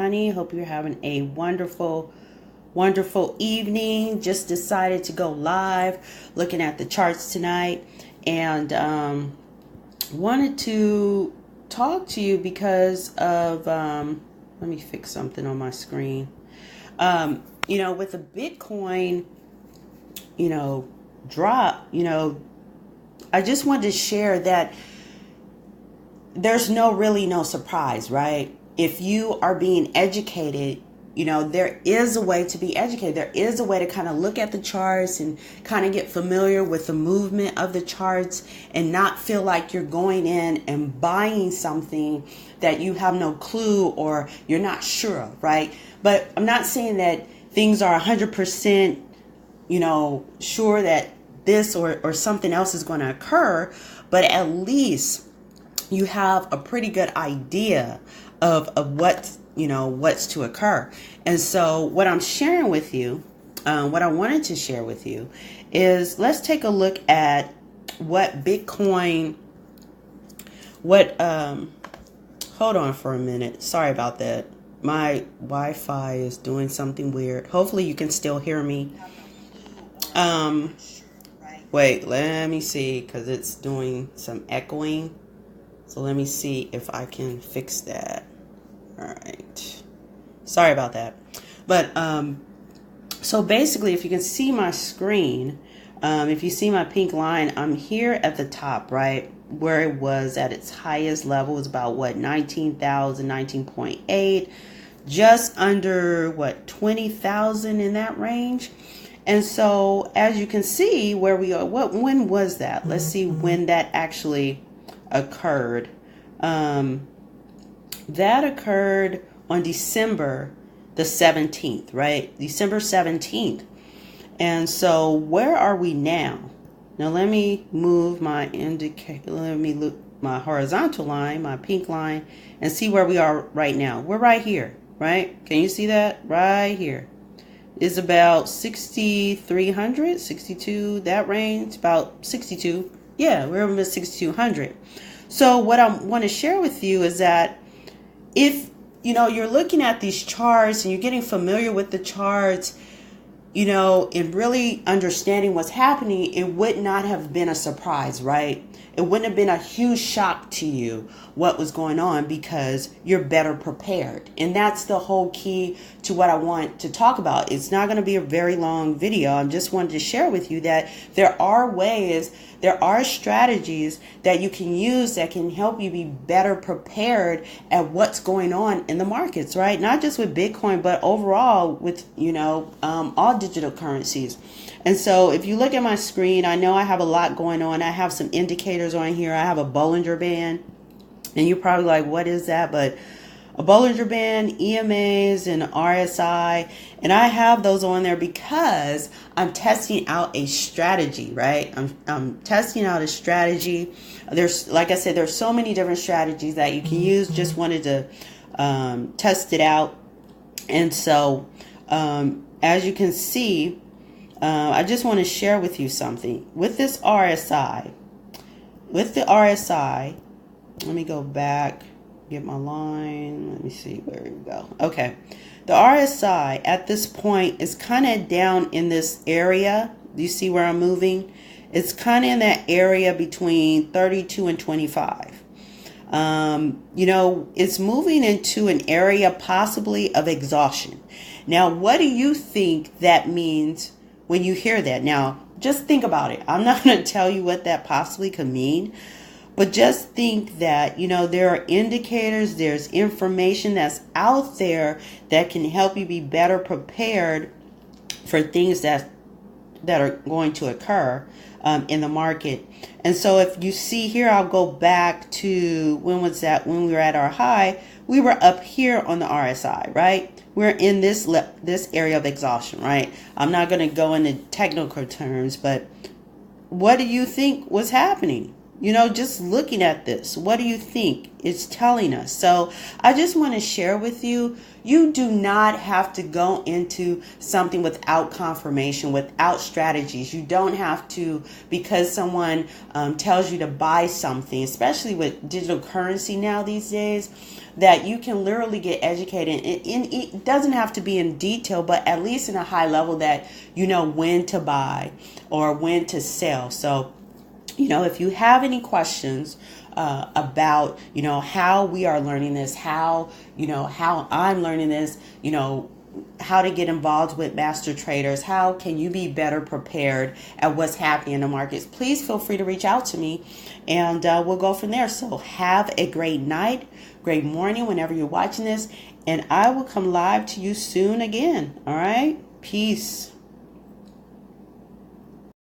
Honey, hope you're having a wonderful evening. Just decided to go live looking at the charts tonight and wanted to talk to you because of, let me fix something on my screen. With the Bitcoin, drop, I just wanted to share that there's really no surprise, right? If you are being educated, there is a way to be educated. There is a way to kind of look at the charts and kind of get familiar with the movement of the charts and not feel like you're going in and buying something that you have no clue or you're not sure of, right? But I'm not saying that things are 100%, sure that this or something else is going to occur, but at least you have a pretty good idea of what's to occur. And so what I'm sharing with you, what I wanted to share with you is let's take a look at what Bitcoin, hold on for a minute. Sorry about that. My Wi-Fi is doing something weird. Hopefully you can still hear me. Wait, let me see, because it's doing some echoing. So let me see if I can fix that. All right. Sorry about that. But so basically, if you can see my screen, if you see my pink line, I'm here at the top, right? Where it was at its highest level was about 19,000, 19.8, just under 20,000 in that range. And so as you can see where we are, when was that? Let's see when that actually occurred. That occurred on December the 17th, right? December 17th. And so where are we now? Now let me move my indicator. Let me look my horizontal line, my pink line, and see where we are right now. We're right here, right? Can you see that? Right here. It's about 6,300, 62, that range, about 62. Yeah, we're over 6,200. So what I want to share with you is that if, you're looking at these charts and you're getting familiar with the charts, and really understanding what's happening, it would not have been a surprise, right? It wouldn't have been a huge shock to you what was going on because you're better prepared. And that's the whole key to what I want to talk about. It's not going to be a very long video. I just wanted to share with you that there are ways, there are strategies that you can use that can help you be better prepared at what's going on in the markets, right? Not just with Bitcoin, but overall with, all digital currencies. And so if you look at my screen, I know I have a lot going on. I have some indicators on here. I have a Bollinger Band. And you're probably like, what is that? But a Bollinger Band, EMAs, and RSI. And I have those on there because I'm testing out a strategy, right? I'm testing out a strategy. There's, like I said, there's so many different strategies that you can use. Just wanted to test it out. And so as you can see, I just want to share with you something. With this RSI, with the RSI, let me go back, get my line. Let me see where we go. Okay. The RSI at this point is kind of down in this area. Do you see where I'm moving? It's kind of in that area between 32 and 25. It's moving into an area possibly of exhaustion. Now, what do you think that means when you hear that? Now, just think about it. I'm not going to tell you what that possibly could mean, but just think that, there are indicators, there's information that's out there that can help you be better prepared for things that are going to occur in the market. And so if you see here, I'll go back to when was that? When we were at our high, we were up here on the RSI, right? We're in this area of exhaustion, right? I'm not going to go into technical terms, but what do you think was happening? just looking at this, what do you think it's telling us? So I just want to share with you, you do not have to go into something without confirmation, without strategies. You don't have to, because someone tells you to buy something, especially with digital currency now these days, that you can literally get educated. It doesn't have to be in detail, but at least in a high level that you know when to buy or when to sell. So, if you have any questions about, how we are learning this, how I'm learning this, how to get involved with master traders, how can you be better prepared at what's happening in the markets, please feel free to reach out to me, and we'll go from there. So have a great night, great morning whenever you're watching this, and I will come live to you soon again. All right. Peace.